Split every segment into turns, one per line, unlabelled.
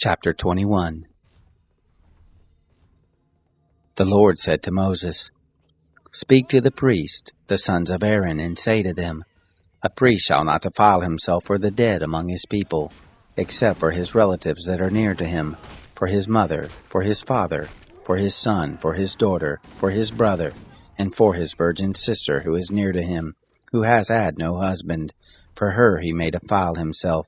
Chapter 21. The Lord said to Moses, Speak to the priests, the sons of Aaron, and say to them, A priest shall not defile himself for the dead among his people, except for his relatives that are near to him, for his mother, for his father, for his son, for his daughter, for his brother, and for his virgin sister who is near to him, who has had no husband. For her he may defile himself.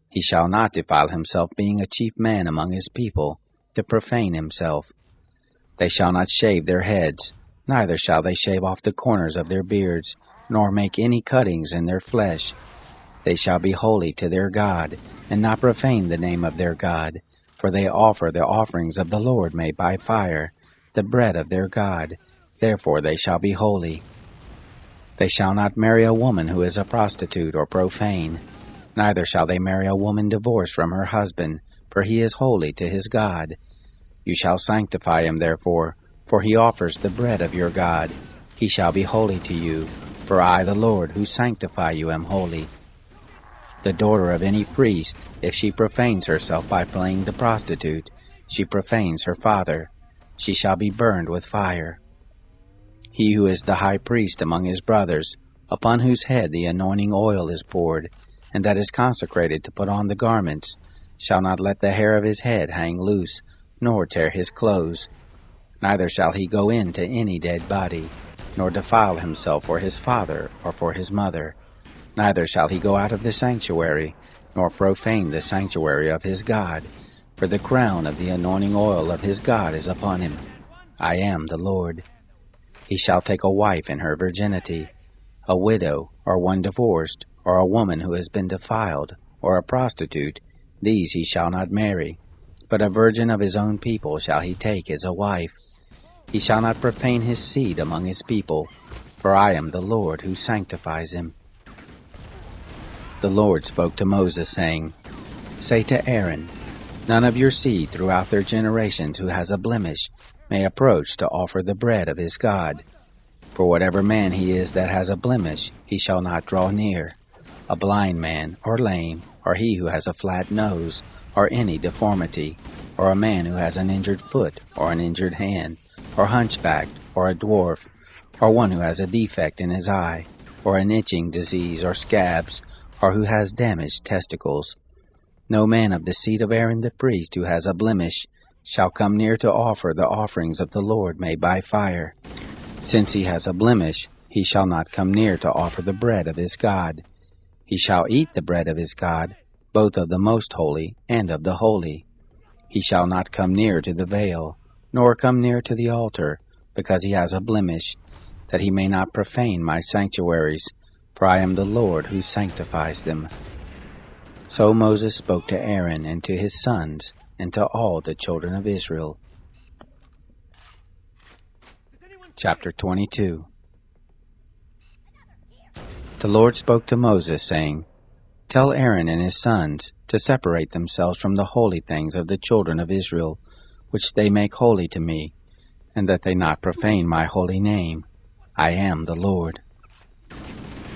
He shall not defile himself, being a chief man among his people, to profane himself. They shall not shave their heads, neither shall they shave off the corners of their beards, nor make any cuttings in their flesh. They shall be holy to their God, and not profane the name of their God, for they offer the offerings of the Lord made by fire, the bread of their God. Therefore they shall be holy. They shall not marry a woman who is a prostitute or profane, neither shall they marry a woman divorced from her husband, for he is holy to his God. You shall sanctify him therefore, for he offers the bread of your God. He shall be holy to you, for I, the Lord, who sanctify you, am holy. The daughter of any priest, if she profanes herself by playing the prostitute, she profanes her father. She shall be burned with fire. He who is the high priest among his brothers, upon whose head the anointing oil is poured, and that is consecrated to put on the garments, shall not let the hair of his head hang loose, nor tear his clothes. Neither shall he go in to any dead body, nor defile himself for his father or for his mother. Neither shall he go out of the sanctuary, nor profane the sanctuary of his God, for the crown of the anointing oil of his God is upon him. I am the Lord. He shall take a wife in her virginity, a widow, or one divorced, or a woman who has been defiled, or a prostitute. These he shall not marry, but a virgin of his own people shall he take as a wife. He shall not profane his seed among his people, for I am the Lord who sanctifies him. The Lord spoke to Moses, saying, Say to Aaron, None of your seed throughout their generations who has a blemish may approach to offer the bread of his God. For whatever man he is that has a blemish, he shall not draw near. A blind man, or lame, or he who has a flat nose, or any deformity, or a man who has an injured foot, or an injured hand, or hunchbacked, or a dwarf, or one who has a defect in his eye, or an itching disease, or scabs, or who has damaged testicles. No man of the seed of Aaron the priest who has a blemish shall come near to offer the offerings of the Lord made by fire. Since he has a blemish, he shall not come near to offer the bread of his God. He shall eat the bread of his God, both of the most holy and of the holy. He shall not come near to the veil, nor come near to the altar, because he has a blemish, that he may not profane my sanctuaries, for I am the Lord who sanctifies them. So Moses spoke to Aaron and to his sons, and to all the children of Israel. Chapter 22. The Lord spoke to Moses, saying, Tell Aaron and his sons to separate themselves from the holy things of the children of Israel, which they make holy to me, and that they not profane my holy name. I am the Lord.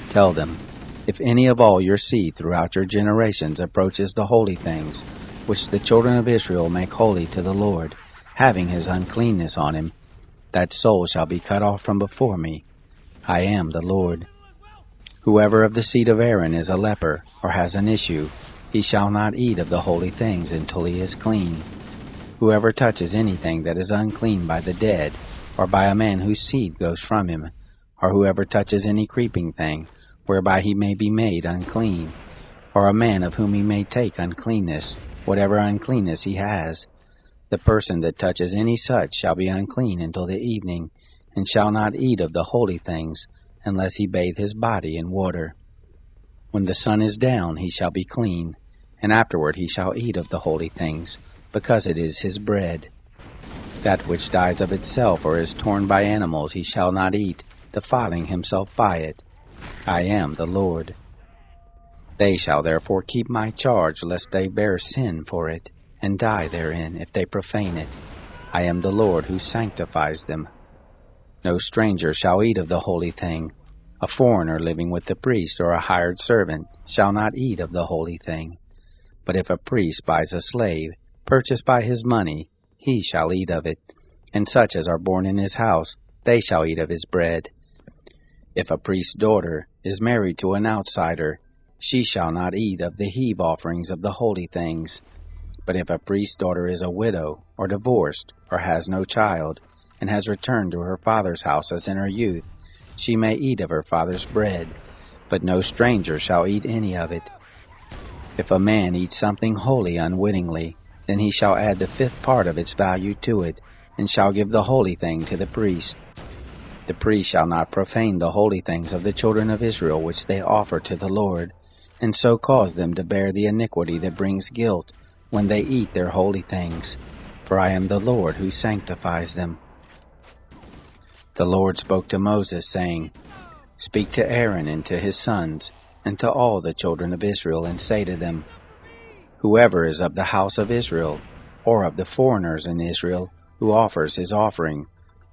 Tell them, if any of all your seed throughout your generations approaches the holy things, which the children of Israel make holy to the Lord, having his uncleanness on him, that soul shall be cut off from before me. I am the Lord. Whoever of the seed of Aaron is a leper, or has an issue, he shall not eat of the holy things until he is clean. Whoever touches anything that is unclean by the dead, or by a man whose seed goes from him, or whoever touches any creeping thing, whereby he may be made unclean, or a man of whom he may take uncleanness, whatever uncleanness he has, the person that touches any such shall be unclean until the evening, and shall not eat of the holy things, unless he bathe his body in water. When the sun is down he shall be clean, and afterward he shall eat of the holy things, because it is his bread. That which dies of itself or is torn by animals he shall not eat, defiling himself by it. I am the Lord. They shall therefore keep my charge, lest they bear sin for it, and die therein, if they profane it. I am the Lord who sanctifies them. No stranger shall eat of the holy thing. A foreigner living with the priest or a hired servant shall not eat of the holy thing. But if a priest buys a slave, purchased by his money, he shall eat of it, and such as are born in his house, they shall eat of his bread. If a priest's daughter is married to an outsider, she shall not eat of the heave offerings of the holy things. But if a priest's daughter is a widow, or divorced, or has no child, and has returned to her father's house as in her youth, she may eat of her father's bread, but no stranger shall eat any of it. If a man eats something holy unwittingly, then he shall add the fifth part of its value to it, and shall give the holy thing to the priest. The priest shall not profane the holy things of the children of Israel which they offer to the Lord, and so cause them to bear the iniquity that brings guilt when they eat their holy things, for I am the Lord who sanctifies them. The Lord spoke to Moses, saying, Speak to Aaron and to his sons, and to all the children of Israel, and say to them, Whoever is of the house of Israel, or of the foreigners in Israel, who offers his offering,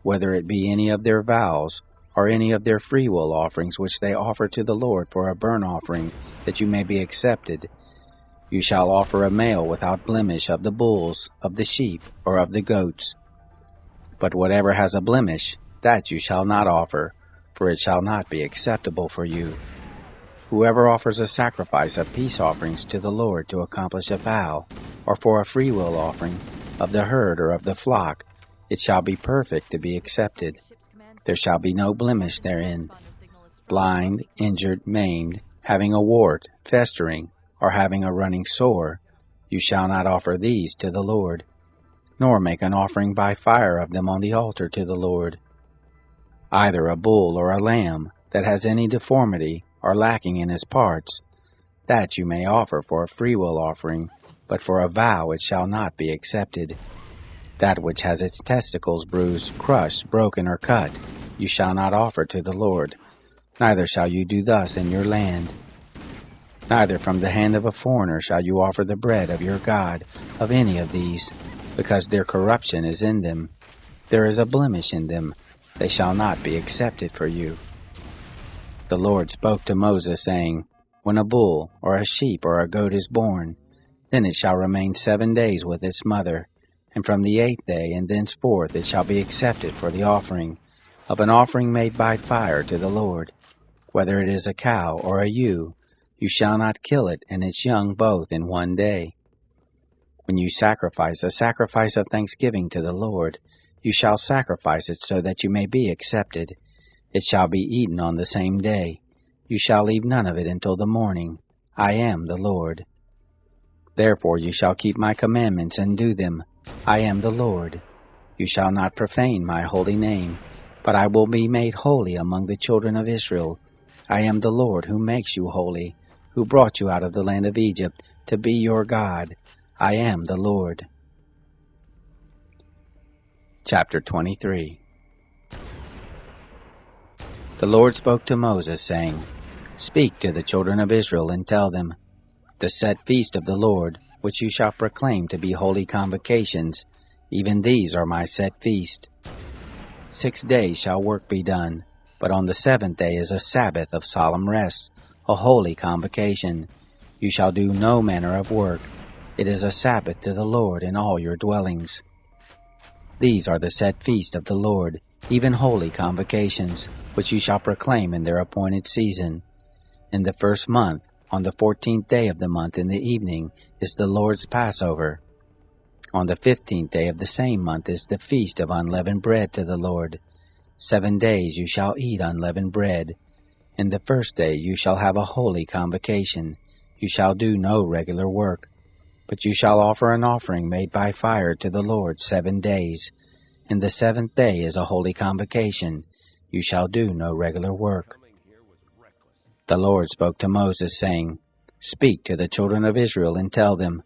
whether it be any of their vows, or any of their freewill offerings which they offer to the Lord for a burnt offering, that you may be accepted, you shall offer a male without blemish of the bulls, of the sheep, or of the goats. But whatever has a blemish, that you shall not offer, for it shall not be acceptable for you. Whoever offers a sacrifice of peace offerings to the Lord to accomplish a vow, or for a freewill offering, of the herd or of the flock, it shall be perfect to be accepted. There shall be no blemish therein. Blind, injured, maimed, having a wart, festering, or having a running sore, you shall not offer these to the Lord, nor make an offering by fire of them on the altar to the Lord. Either a bull or a lamb that has any deformity or lacking in his parts, that you may offer for a freewill offering, but for a vow it shall not be accepted. That which has its testicles bruised, crushed, broken, or cut, you shall not offer to the Lord, neither shall you do thus in your land. Neither from the hand of a foreigner shall you offer the bread of your God of any of these, because their corruption is in them. There is a blemish in them. They shall not be accepted for you. The Lord spoke to Moses, saying, When a bull, or a sheep, or a goat is born, then it shall remain 7 days with its mother, and from the 8th day and thenceforth it shall be accepted for the offering of an offering made by fire to the Lord. Whether it is a cow or a ewe, you shall not kill it and its young both in 1 day. When you sacrifice a sacrifice of thanksgiving to the Lord, you shall sacrifice it so that you may be accepted. It shall be eaten on the same day. You shall leave none of it until the morning. I am the Lord. Therefore you shall keep my commandments and do them. I am the Lord. You shall not profane my holy name, but I will be made holy among the children of Israel. I am the Lord who makes you holy, who brought you out of the land of Egypt to be your God. I am the Lord. Chapter 23. The Lord spoke to Moses, saying, Speak to the children of Israel, and tell them, The set feast of the Lord, which you shall proclaim to be holy convocations, even these are my set feast. 6 days shall work be done, but on the 7th day is a Sabbath of solemn rest, a holy convocation. You shall do no manner of work. It is a Sabbath to the Lord in all your dwellings. These are the set feast of the Lord, even holy convocations, which you shall proclaim in their appointed season. In the 1st month, on the 14th day of the month in the evening, is the Lord's Passover. On the 15th day of the same month is the feast of unleavened bread to the Lord. 7 days you shall eat unleavened bread. In the 1st day you shall have a holy convocation. You shall do no regular work, but you shall offer an offering made by fire to the Lord 7 days. And the 7th day is a holy convocation. You shall do no regular work. The Lord spoke to Moses, saying, Speak to the children of Israel, and tell them,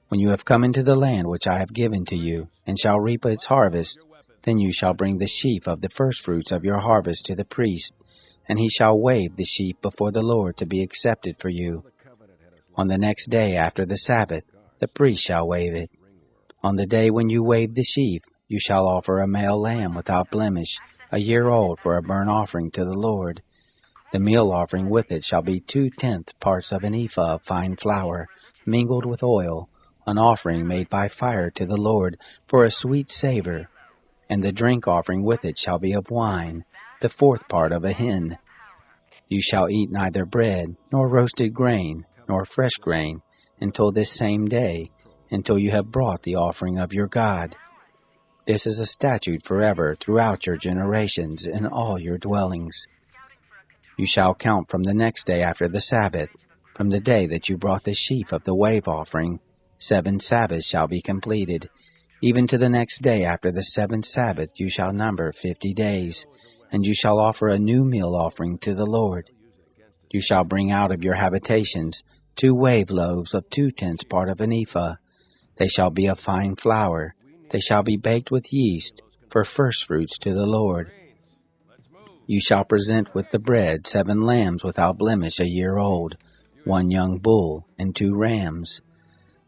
When you have come into the land which I have given to you, and shall reap its harvest, then you shall bring the sheaf of the firstfruits of your harvest to the priest, and he shall wave the sheaf before the Lord to be accepted for you. On the next day after the Sabbath, the priest shall wave it. On the day when you wave the sheaf, you shall offer a male lamb without blemish, a year old, for a burnt offering to the Lord. The meal offering with it shall be 2/10 parts of an ephah of fine flour, mingled with oil, an offering made by fire to the Lord for a sweet savor. And the drink offering with it shall be of wine, the fourth part of a hin. You shall eat neither bread, nor roasted grain, nor fresh grain, until this same day, until you have brought the offering of your God. This is a statute forever throughout your generations in all your dwellings. You shall count from the next day after the Sabbath, from the day that you brought the sheaf of the wave offering. 7 Sabbaths shall be completed. Even to the next day after the 7th Sabbath you shall number 50 days, and you shall offer a new meal offering to the Lord. You shall bring out of your habitations 2 wave loaves of 2/10 part of an ephah. They shall be of fine flour. They shall be baked with yeast, for firstfruits to the Lord. You shall present with the bread 7 lambs without blemish a year old, 1 young bull, and 2 rams.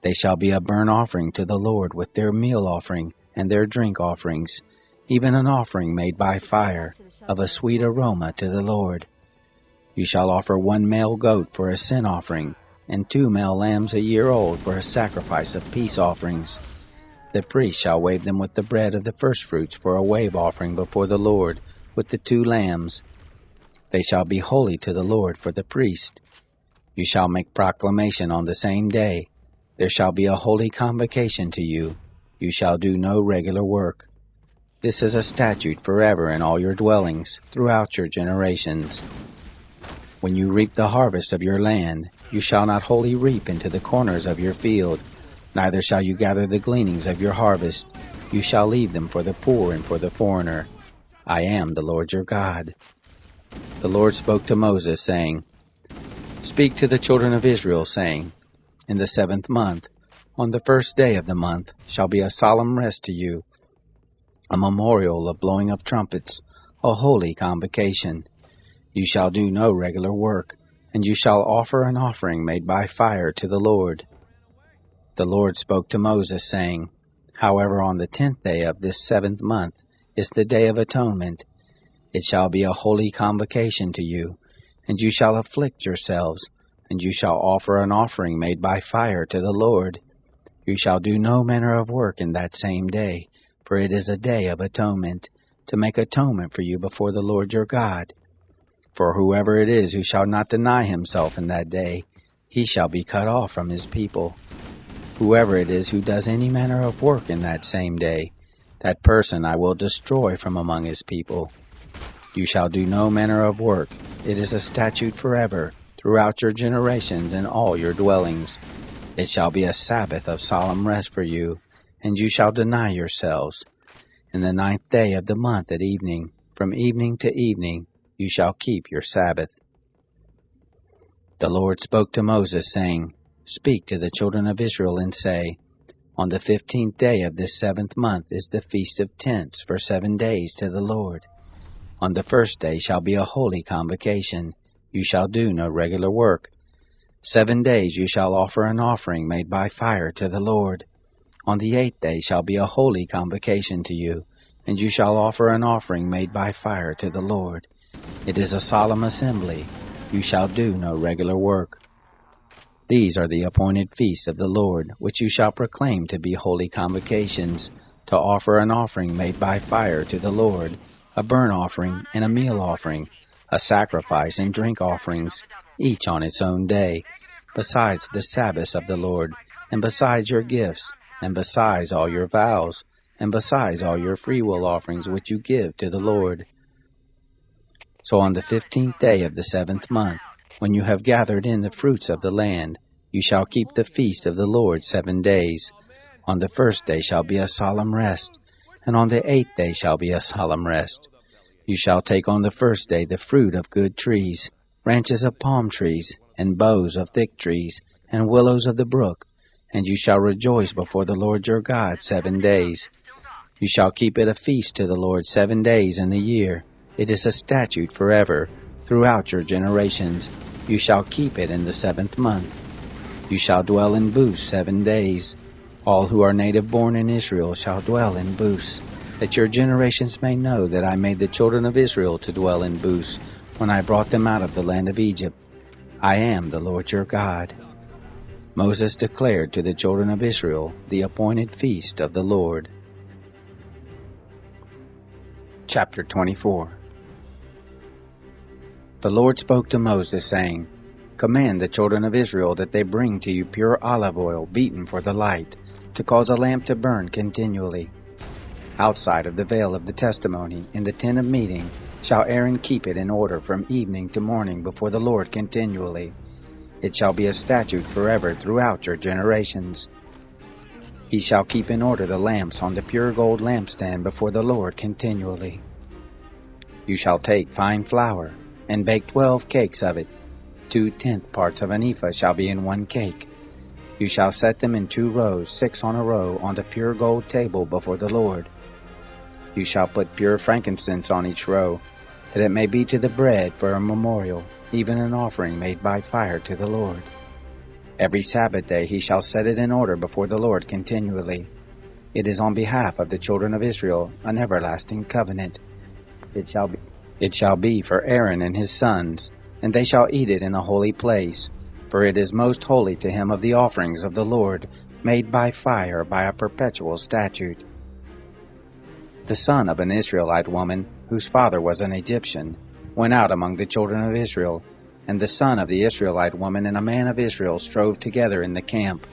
They shall be a burnt offering to the Lord with their meal offering and their drink offerings, even an offering made by fire, of a sweet aroma to the Lord. You shall offer 1 male goat for a sin offering, and 2 male lambs a year old for a sacrifice of peace offerings. The priest shall wave them with the bread of the firstfruits for a wave offering before the Lord, with the 2 lambs. They shall be holy to the Lord for the priest. You shall make proclamation on the same day. There shall be a holy convocation to you. You shall do no regular work. This is a statute forever in all your dwellings, throughout your generations. When you reap the harvest of your land, you shall not wholly reap into the corners of your field, neither shall you gather the gleanings of your harvest. You shall leave them for the poor and for the foreigner. I am the Lord your God. The Lord spoke to Moses, saying, Speak to the children of Israel, saying, In the 7th month, on the 1st day of the month, shall be a solemn rest to you, a memorial of blowing of trumpets, a holy convocation. You shall do no regular work, and you shall offer an offering made by fire to the Lord. The Lord spoke to Moses, saying, However, on the 10th day of this 7th month is the day of atonement. It shall be a holy convocation to you, and you shall afflict yourselves, and you shall offer an offering made by fire to the Lord. You shall do no manner of work in that same day, for it is a day of atonement, to make atonement for you before the Lord your God. For whoever it is who shall not deny himself in that day, he shall be cut off from his people. Whoever it is who does any manner of work in that same day, that person I will destroy from among his people. You shall do no manner of work. It is a statute forever, throughout your generations in all your dwellings. It shall be a Sabbath of solemn rest for you, and you shall deny yourselves. In the 9th day of the month at evening, from evening to evening, you shall keep your Sabbath. The Lord spoke to Moses, saying, Speak to the children of Israel and say, On the 15th day of this 7th month is the Feast of Tents for 7 days to the Lord. On the 1st day shall be a holy convocation. You shall do no regular work. 7 days you shall offer an offering made by fire to the Lord. On the 8th day shall be a holy convocation to you, and you shall offer an offering made by fire to the Lord. It is a solemn assembly. You shall do no regular work. These are the appointed feasts of the Lord, which you shall proclaim to be holy convocations, to offer an offering made by fire to the Lord, a burnt offering and a meal offering, a sacrifice and drink offerings, each on its own day, besides the Sabbaths of the Lord, and besides your gifts, and besides all your vows, and besides all your freewill offerings which you give to the Lord. So on the 15th day of the 7th month, when you have gathered in the fruits of the land, you shall keep the feast of the Lord 7 days. On the 1st day shall be a solemn rest, and on the 8th day shall be a solemn rest. You shall take on the 1st day the fruit of good trees, branches of palm trees, and boughs of thick trees, and willows of the brook, and you shall rejoice before the Lord your God 7 days. You shall keep it a feast to the Lord 7 days in the year. It is a statute forever, throughout your generations. You shall keep it in the 7th month. You shall dwell in booths 7 days. All who are native born in Israel shall dwell in booths, that your generations may know that I made the children of Israel to dwell in booths, when I brought them out of the land of Egypt. I am the Lord your God. Moses declared to the children of Israel the appointed feast of the Lord. Chapter 24. The Lord spoke to Moses, saying, Command the children of Israel that they bring to you pure olive oil beaten for the light, to cause a lamp to burn continually. Outside of the veil of the testimony, in the tent of meeting, shall Aaron keep it in order from evening to morning before the Lord continually. It shall be a statute forever throughout your generations. He shall keep in order the lamps on the pure gold lampstand before the Lord continually. You shall take fine flour, and bake 12 cakes of it. 2/10 parts of an ephah shall be in one cake. You shall set them in 2 rows, 6 on a row, on the pure gold table before the Lord. You shall put pure frankincense on each row, that it may be to the bread for a memorial, even an offering made by fire to the Lord. Every Sabbath day he shall set it in order before the Lord continually. It is on behalf of the children of Israel an everlasting covenant. It shall be for Aaron and his sons, and they shall eat it in a holy place, for it is most holy to him of the offerings of the Lord, made by fire by a perpetual statute. The son of an Israelite woman, whose father was an Egyptian, went out among the children of Israel, and the son of the Israelite woman and a man of Israel strove together in the camp.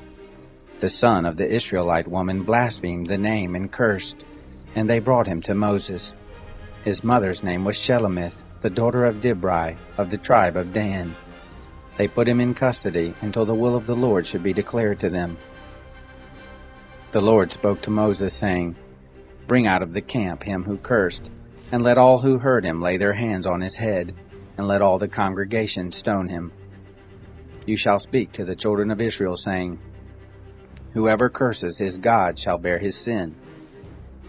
The son of the Israelite woman blasphemed the name and cursed, and they brought him to Moses. His mother's name was Shelemith, the daughter of Dibri, of the tribe of Dan. They put him in custody until the will of the Lord should be declared to them. The Lord spoke to Moses, saying, Bring out of the camp him who cursed, and let all who heard him lay their hands on his head, and let all the congregation stone him. You shall speak to the children of Israel, saying, Whoever curses his God shall bear his sin.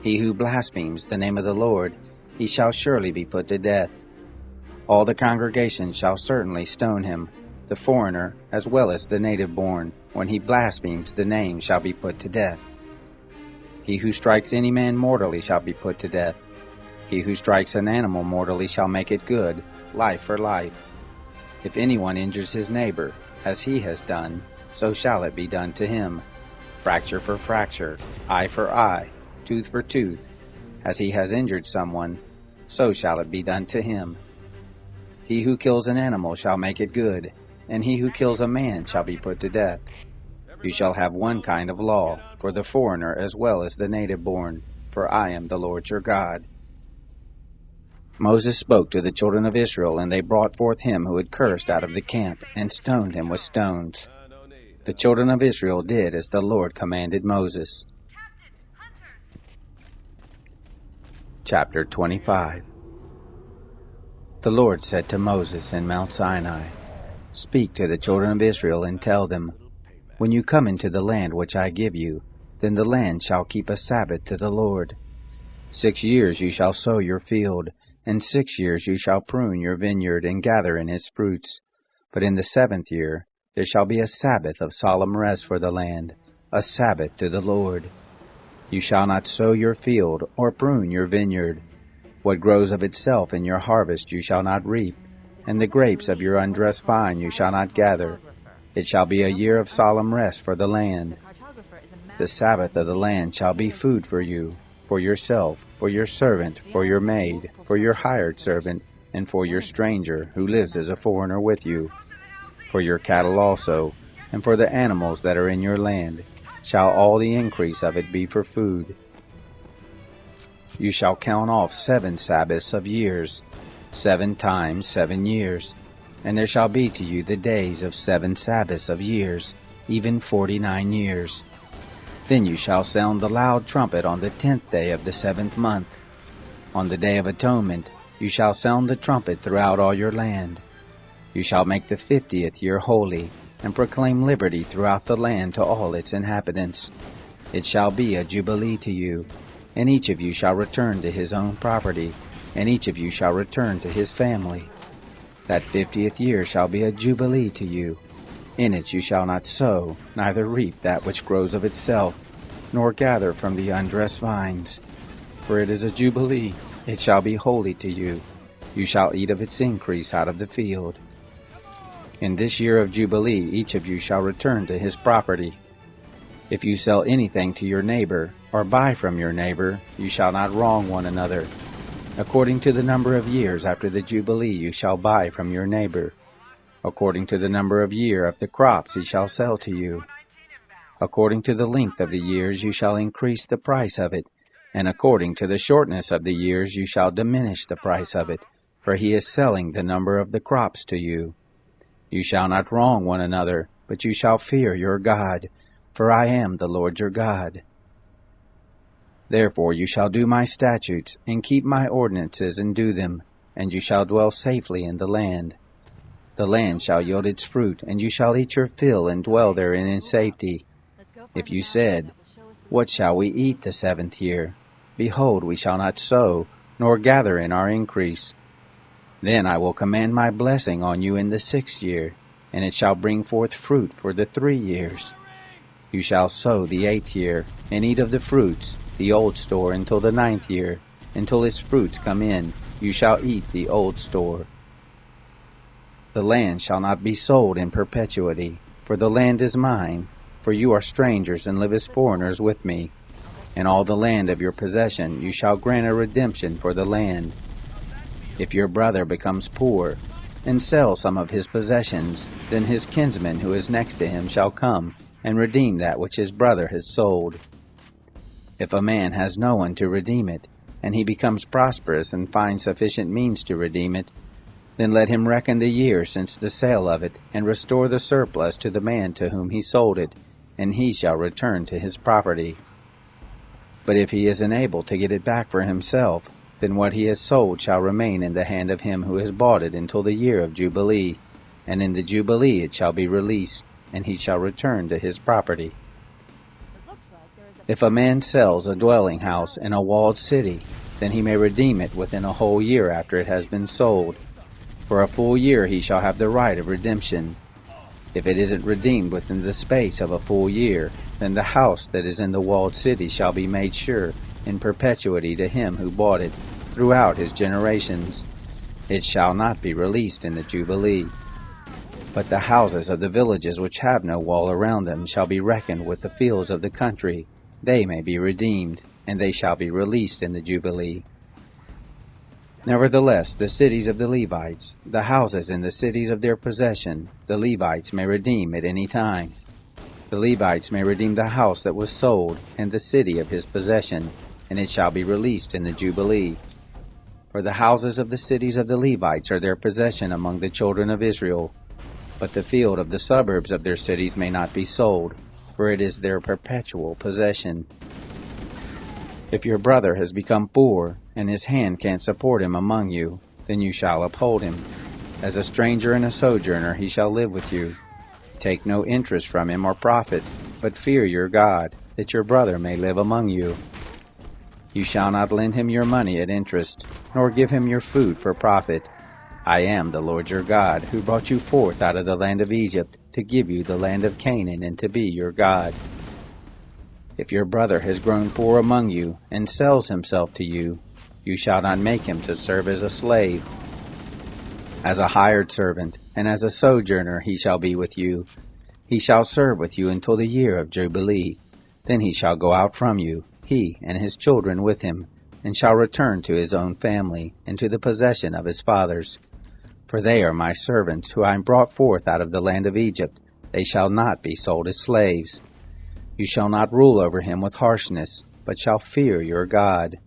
He who blasphemes the name of the Lord, he shall surely be put to death. All the congregation shall certainly stone him, the foreigner as well as the native born, when he blasphemes the name shall be put to death. He who strikes any man mortally shall be put to death. He who strikes an animal mortally shall make it good, life for life. If anyone injures his neighbor, as he has done, so shall it be done to him. Fracture for fracture, eye for eye, tooth for tooth. As he has injured someone, so shall it be done to him. He who kills an animal shall make it good, and he who kills a man shall be put to death. You shall have one kind of law, for the foreigner as well as the native born, for I am the Lord your God. Moses spoke to the children of Israel, and they brought forth him who had cursed out of the camp, and stoned him with stones. The children of Israel did as the Lord commanded Moses. Chapter 25. The Lord said to Moses in Mount Sinai, Speak to the children of Israel and tell them, When you come into the land which I give you, then the land shall keep a Sabbath to the Lord. 6 years you shall sow your field, and 6 years you shall prune your vineyard and gather in its fruits. But in the 7th year there shall be a Sabbath of solemn rest for the land, a Sabbath to the Lord. You shall not sow your field or prune your vineyard. What grows of itself in your harvest you shall not reap, and the grapes of your undressed vine you shall not gather. It shall be a year of solemn rest for the land. The Sabbath of the land shall be food for you, for yourself, for your servant, for your maid, for your hired servant, and for your stranger who lives as a foreigner with you. For your cattle also, and for the animals that are in your land, shall all the increase of it be for food. You shall count off 7 Sabbaths of years, 7 times 7 years, and there shall be to you the days of 7 Sabbaths of years, even 49 years. Then you shall sound the loud trumpet on the 10th day of the 7th month. On the day of atonement you shall sound the trumpet throughout all your land. You shall make the 50th year holy, and proclaim liberty throughout the land to all its inhabitants. It shall be a jubilee to you, and each of you shall return to his own property, and each of you shall return to his family. That 50th year shall be a jubilee to you. In it you shall not sow, neither reap that which grows of itself, nor gather from the undressed vines. For it is a jubilee, it shall be holy to you. You shall eat of its increase out of the field. In this year of Jubilee each of you shall return to his property. If you sell anything to your neighbor, or buy from your neighbor, you shall not wrong one another. According to the number of years after the Jubilee you shall buy from your neighbor. According to the number of year of the crops he shall sell to you. According to the length of the years you shall increase the price of it, and according to the shortness of the years you shall diminish the price of it, for he is selling the number of the crops to you. You shall not wrong one another, but you shall fear your God, for I am the Lord your God. Therefore you shall do my statutes, and keep my ordinances, and do them, and you shall dwell safely in the land. The land shall yield its fruit, and you shall eat your fill, and dwell therein in safety. If you said, What shall we eat the 7th year? Behold, we shall not sow, nor gather in our increase. Then I will command my blessing on you in the 6th year, and it shall bring forth fruit for the 3 years. You shall sow the 8th year, and eat of the fruits, the old store, until the 9th year. Until its fruits come in, you shall eat the old store. The land shall not be sold in perpetuity, for the land is mine, for you are strangers and live as foreigners with me. In all the land of your possession you shall grant a redemption for the land. If your brother becomes poor, and sells some of his possessions, then his kinsman who is next to him shall come, and redeem that which his brother has sold. If a man has no one to redeem it, and he becomes prosperous and finds sufficient means to redeem it, then let him reckon the year since the sale of it, and restore the surplus to the man to whom he sold it, and he shall return to his property. But if he is unable to get it back for himself, then what he has sold shall remain in the hand of him who has bought it until the year of Jubilee, and in the Jubilee it shall be released, and he shall return to his property. If a man sells a dwelling house in a walled city, then he may redeem it within a whole year after it has been sold. For a full year he shall have the right of redemption. If it isn't redeemed within the space of a full year, then the house that is in the walled city shall be made sure in perpetuity to him who bought it throughout his generations. It shall not be released in the Jubilee. But the houses of the villages which have no wall around them shall be reckoned with the fields of the country. They may be redeemed, and they shall be released in the Jubilee. Nevertheless, the cities of the Levites, the houses in the cities of their possession, the Levites may redeem at any time. The Levites may redeem the house that was sold, and the city of his possession, and it shall be released in the Jubilee. For the houses of the cities of the Levites are their possession among the children of Israel. But the field of the suburbs of their cities may not be sold, for it is their perpetual possession. If your brother has become poor, and his hand can't support him among you, then you shall uphold him. As a stranger and a sojourner he shall live with you. Take no interest from him or profit, but fear your God, that your brother may live among you. You shall not lend him your money at interest, nor give him your food for profit. I am the Lord your God, who brought you forth out of the land of Egypt, to give you the land of Canaan, and to be your God. If your brother has grown poor among you, and sells himself to you, you shall not make him to serve as a slave. As a hired servant, and as a sojourner he shall be with you. He shall serve with you until the year of Jubilee. Then he shall go out from you, he and his children with him, and shall return to his own family, and to the possession of his fathers. For they are my servants, who I brought forth out of the land of Egypt. They shall not be sold as slaves. You shall not rule over him with harshness, but shall fear your God.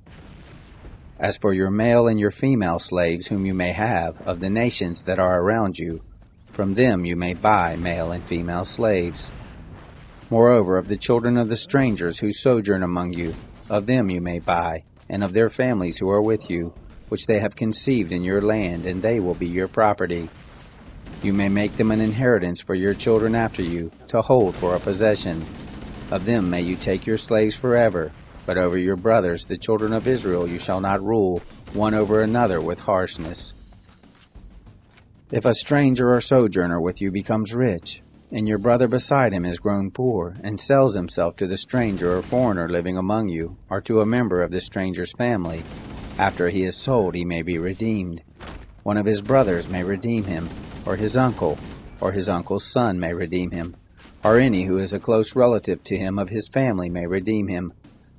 As for your male and your female slaves whom you may have of the nations that are around you, from them you may buy male and female slaves. Moreover, of the children of the strangers who sojourn among you, of them you may buy, and of their families who are with you, which they have conceived in your land, and they will be your property. You may make them an inheritance for your children after you, to hold for a possession. Of them may you take your slaves forever, but over your brothers, the children of Israel, you shall not rule, one over another with harshness. If a stranger or sojourner with you becomes rich, and your brother beside him is grown poor, and sells himself to the stranger or foreigner living among you, or to a member of the stranger's family, after he is sold he may be redeemed. One of his brothers may redeem him, or his uncle, or his uncle's son may redeem him, or any who is a close relative to him of his family may redeem him,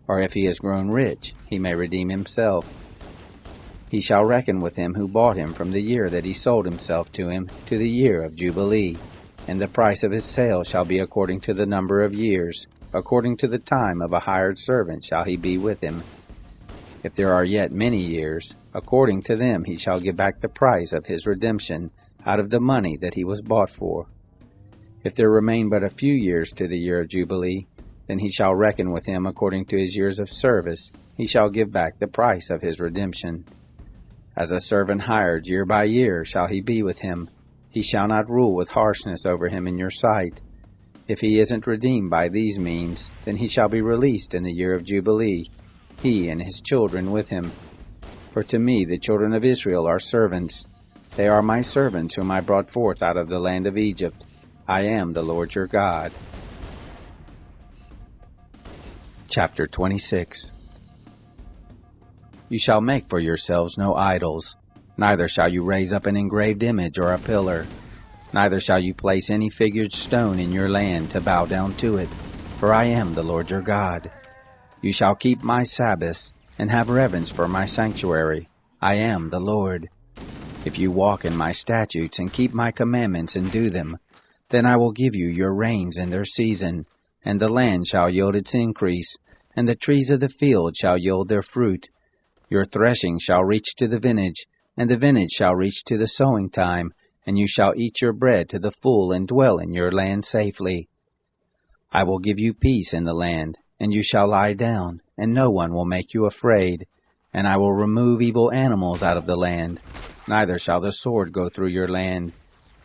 or if he has grown rich, he may redeem himself. He shall reckon with him who bought him from the year that he sold himself to him to the year of Jubilee, and the price of his sale shall be according to the number of years, according to the time of a hired servant shall he be with him. If there are yet many years, according to them he shall give back the price of his redemption out of the money that he was bought for. If there remain but a few years to the year of Jubilee, then he shall reckon with him according to his years of service, he shall give back the price of his redemption. As a servant hired year by year shall he be with him. He shall not rule with harshness over him in your sight. If he isn't redeemed by these means, then he shall be released in the year of Jubilee, he and his children with him. For to me the children of Israel are servants. They are my servants whom I brought forth out of the land of Egypt. I am the Lord your God. Chapter 26. You shall make for yourselves no idols, neither shall you raise up an engraved image or a pillar, neither shall you place any figured stone in your land to bow down to it, for I am the Lord your God. You shall keep my Sabbaths, and have reverence for my sanctuary. I am the Lord. If you walk in my statutes and keep my commandments and do them, then I will give you your rains in their season, and the land shall yield its increase, and the trees of the field shall yield their fruit. Your threshing shall reach to the vintage, and the vintage shall reach to the sowing time, and you shall eat your bread to the full and dwell in your land safely. I will give you peace in the land, and you shall lie down, and no one will make you afraid. And I will remove evil animals out of the land, neither shall the sword go through your land.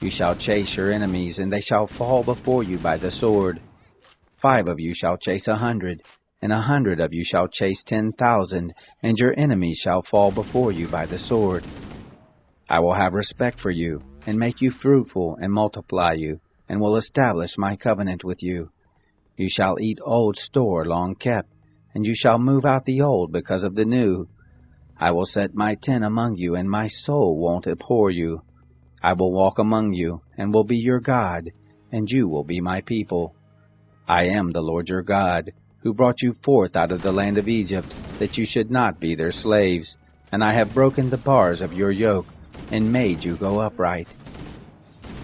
You shall chase your enemies, and they shall fall before you by the sword. 5 of you shall chase 100, and 100 of you shall chase 10,000, and your enemies shall fall before you by the sword. I will have respect for you, and make you fruitful, and multiply you, and will establish my covenant with you. You shall eat old store long kept, and you shall move out the old because of the new. I will set my tent among you, and my soul won't abhor you. I will walk among you, and will be your God, and you will be my people. I am the Lord your God, who brought you forth out of the land of Egypt, that you should not be their slaves. And I have broken the bars of your yoke, and made you go upright.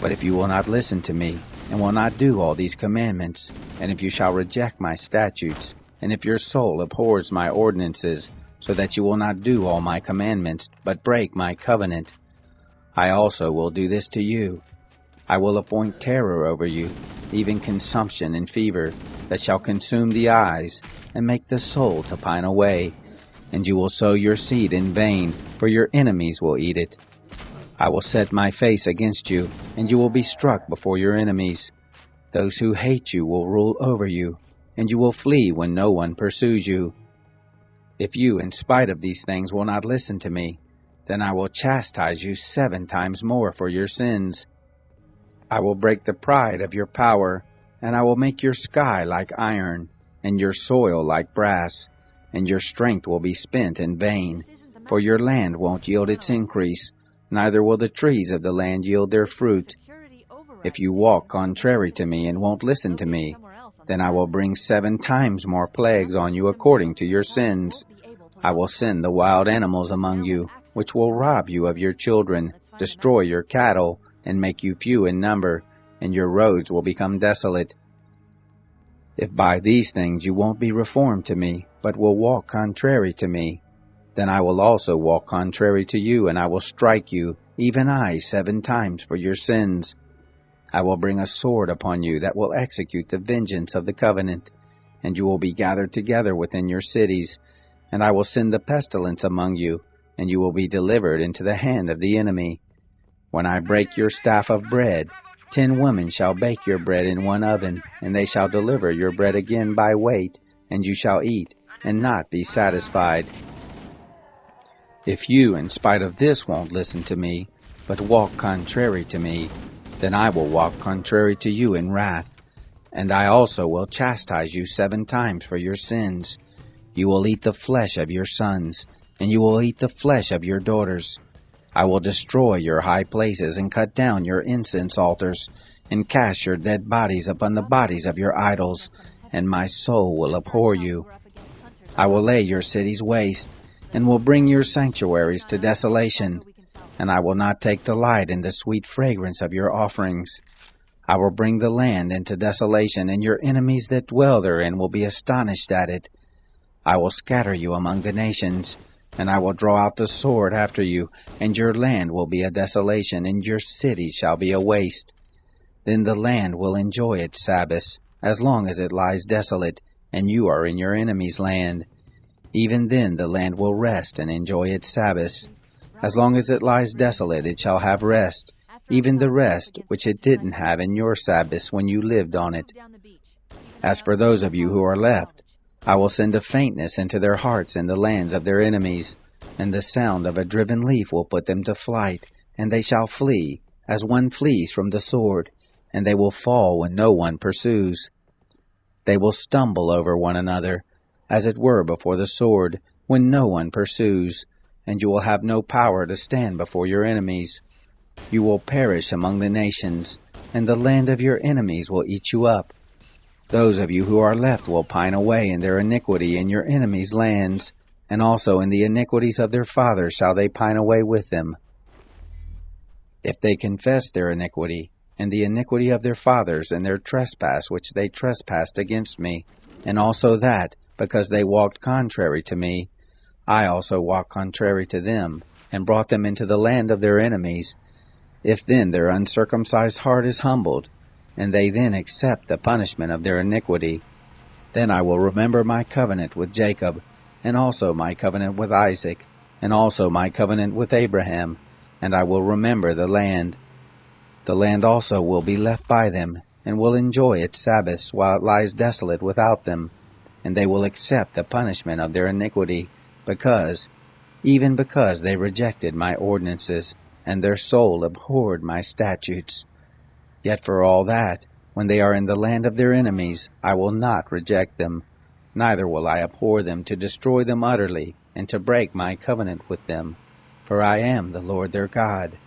But if you will not listen to me, and will not do all these commandments, and if you shall reject my statutes, and if your soul abhors my ordinances, so that you will not do all my commandments, but break my covenant, I also will do this to you. I will appoint terror over you, even consumption and fever, that shall consume the eyes, and make the soul to pine away. And you will sow your seed in vain, for your enemies will eat it. I will set my face against you, and you will be struck before your enemies. Those who hate you will rule over you, and you will flee when no one pursues you. If you, in spite of these things, will not listen to me, then I will chastise you 7 times more for your sins. I will break the pride of your power, and I will make your sky like iron, and your soil like brass, and your strength will be spent in vain, for your land won't yield its increase, neither will the trees of the land yield their fruit. If you walk contrary to me and won't listen to me, then I will bring 7 times more plagues on you according to your sins. I will send the wild animals among you, which will rob you of your children, destroy your cattle, and make you few in number, and your roads will become desolate. If by these things you won't be reformed to me, but will walk contrary to me, then I will also walk contrary to you, and I will strike you, even I, 7 times for your sins. I will bring a sword upon you that will execute the vengeance of the covenant, and you will be gathered together within your cities, and I will send the pestilence among you, and you will be delivered into the hand of the enemy. When I break your staff of bread, 10 women shall bake your bread in one oven, and they shall deliver your bread again by weight, and you shall eat, and not be satisfied. If you, in spite of this, won't listen to me, but walk contrary to me, then I will walk contrary to you in wrath, and I also will chastise you 7 times for your sins. You will eat the flesh of your sons, and you will eat the flesh of your daughters. I will destroy your high places and cut down your incense altars, and cast your dead bodies upon the bodies of your idols, and my soul will abhor you. I will lay your cities waste, and will bring your sanctuaries to desolation, and I will not take delight in the sweet fragrance of your offerings. I will bring the land into desolation, and your enemies that dwell therein will be astonished at it. I will scatter you among the nations, and I will draw out the sword after you, and your land will be a desolation, and your cities shall be a waste. Then the land will enjoy its Sabbaths, as long as it lies desolate, and you are in your enemy's land. Even then the land will rest and enjoy its Sabbaths. As long as it lies desolate, it shall have rest, even the rest which it didn't have in your Sabbaths when you lived on it. As for those of you who are left, I will send a faintness into their hearts in the lands of their enemies, and the sound of a driven leaf will put them to flight, and they shall flee, as one flees from the sword, and they will fall when no one pursues. They will stumble over one another, as it were before the sword, when no one pursues, and you will have no power to stand before your enemies. You will perish among the nations, and the land of your enemies will eat you up. Those of you who are left will pine away in their iniquity in your enemies' lands, and also in the iniquities of their fathers shall they pine away with them. If they confess their iniquity, and the iniquity of their fathers, and their trespass which they trespassed against me, and also that, because they walked contrary to me, I also walked contrary to them, and brought them into the land of their enemies, if then their uncircumcised heart is humbled, and they then accept the punishment of their iniquity, then I will remember my covenant with Jacob, and also my covenant with Isaac, and also my covenant with Abraham, and I will remember the land. The land also will be left by them, and will enjoy its Sabbaths while it lies desolate without them, and they will accept the punishment of their iniquity, even because they rejected my ordinances, and their soul abhorred my statutes. Yet for all that, when they are in the land of their enemies, I will not reject them, neither will I abhor them to destroy them utterly, and to break my covenant with them, for I am the Lord their God.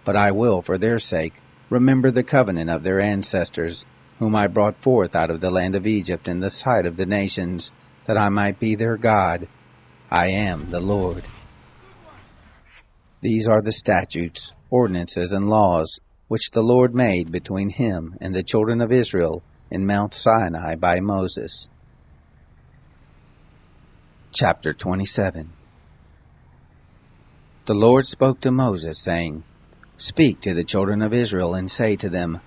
But I will, for their sake, remember the covenant of their ancestors, whom I brought forth out of the land of Egypt in the sight of the nations, that I might be their God. I am the Lord. These are the statutes, ordinances, and laws, which the Lord made between him and the children of Israel in Mount Sinai by Moses. Chapter 27. The Lord spoke to Moses, saying, Speak to the children of Israel, and say to them,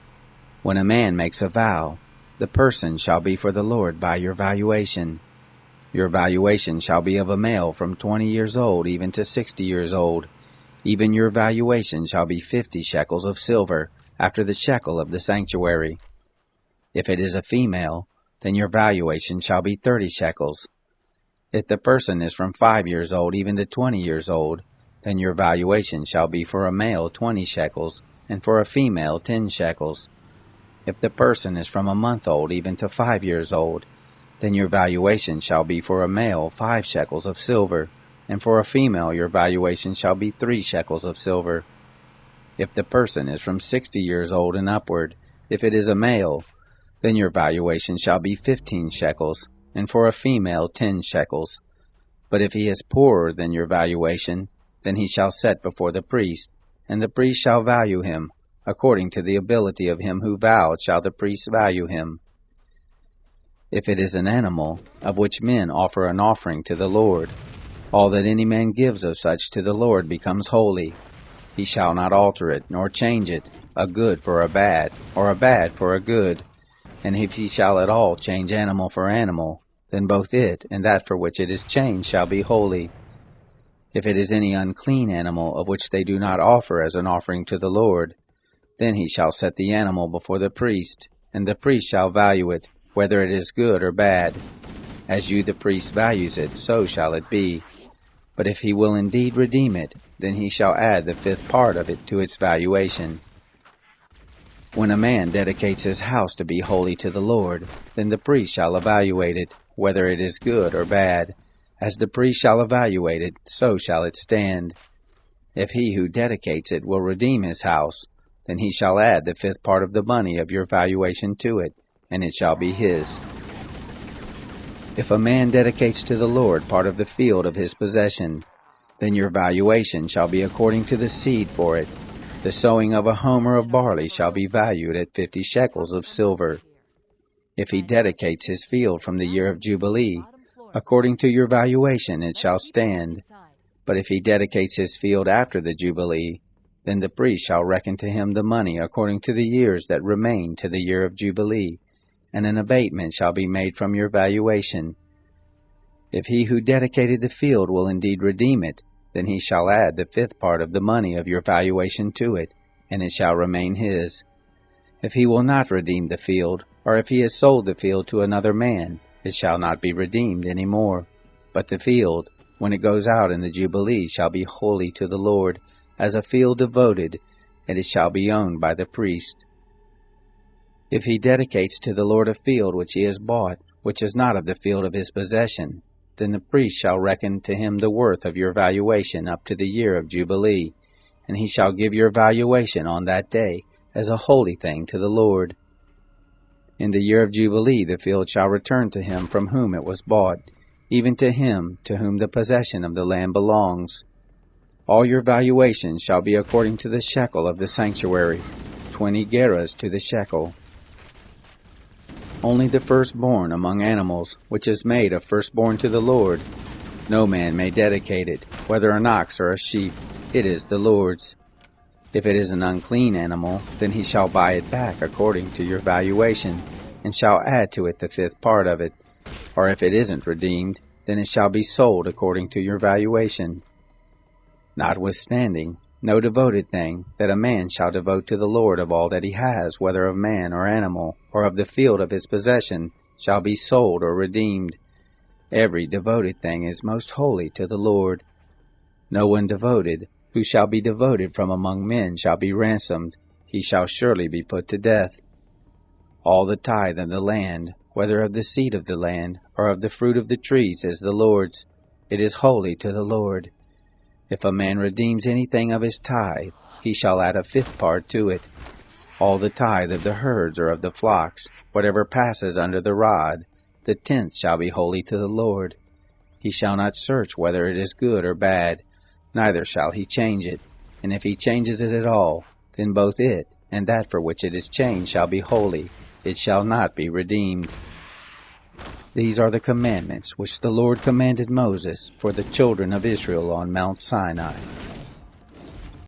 When a man makes a vow, the person shall be for the Lord by your valuation. Your valuation shall be of a male from 20 years old even to 60 years old. Even your valuation shall be 50 shekels of silver, after the shekel of the sanctuary. If it is a female, then your valuation shall be 30 shekels. If the person is from 5 years old even to 20 years old, then your valuation shall be for a male 20 shekels, and for a female 10 shekels. If the person is from a month old even to 5 years old, then your valuation shall be for a male 5 shekels of silver, and for a female your valuation shall be 3 shekels of silver. If the person is from 60 years old and upward, if it is a male, then your valuation shall be 15 shekels, and for a female 10 shekels. But if he is poorer than your valuation, then he shall set before the priest, and the priest shall value him. According to the ability of him who vowed shall the priest value him. If it is an animal, of which men offer an offering to the Lord, all that any man gives of such to the Lord becomes holy. He shall not alter it, nor change it, a good for a bad, or a bad for a good. And if he shall at all change animal for animal, then both it and that for which it is changed shall be holy. If it is any unclean animal of which they do not offer as an offering to the Lord, then he shall set the animal before the priest, and the priest shall value it, whether it is good or bad. As you the priest values it, so shall it be. But if he will indeed redeem it, then he shall add the 5th part of it to its valuation. When a man dedicates his house to be holy to the Lord, then the priest shall evaluate it, whether it is good or bad. As the priest shall evaluate it, so shall it stand. If he who dedicates it will redeem his house, then he shall add the fifth part of the money of your valuation to it, and it shall be his. If a man dedicates to the Lord part of the field of his possession, then your valuation shall be according to the seed for it. The sowing of a homer of barley shall be valued at 50 shekels of silver. If he dedicates his field from the year of Jubilee, according to your valuation it shall stand. But if he dedicates his field after the Jubilee, then the priest shall reckon to him the money according to the years that remain to the year of Jubilee, and an abatement shall be made from your valuation. If he who dedicated the field will indeed redeem it, then he shall add the fifth part of the money of your valuation to it, and it shall remain his. If he will not redeem the field, or if he has sold the field to another man, it shall not be redeemed any more. But the field, when it goes out in the Jubilee, shall be holy to the Lord, as a field devoted, and it shall be owned by the priest. If he dedicates to the Lord a field which he has bought, which is not of the field of his possession, then the priest shall reckon to him the worth of your valuation up to the year of Jubilee, and he shall give your valuation on that day as a holy thing to the Lord. In the year of Jubilee the field shall return to him from whom it was bought, even to him to whom the possession of the land belongs. All your valuations shall be according to the shekel of the sanctuary, 20 gerahs to the shekel. Only the firstborn among animals, which is made a firstborn to the Lord. No man may dedicate it, whether an ox or a sheep. It is the Lord's. If it is an unclean animal, then he shall buy it back according to your valuation, and shall add to it the fifth part of it. Or if it isn't redeemed, then it shall be sold according to your valuation. Notwithstanding, no devoted thing that a man shall devote to the Lord of all that he has, whether of man or animal, or of the field of his possession, shall be sold or redeemed. Every devoted thing is most holy to the Lord. No one devoted, who shall be devoted from among men, shall be ransomed. He shall surely be put to death. All the tithe of the land, whether of the seed of the land, or of the fruit of the trees, is the Lord's. It is holy to the Lord. If a man redeems anything of his tithe, he shall add a fifth part to it. All the tithe of the herds or of the flocks, whatever passes under the rod, the tenth shall be holy to the Lord. He shall not search whether it is good or bad, neither shall he change it. And if he changes it at all, then both it and that for which it is changed shall be holy. It shall not be redeemed. These are the commandments which the Lord commanded Moses for the children of Israel on Mount Sinai.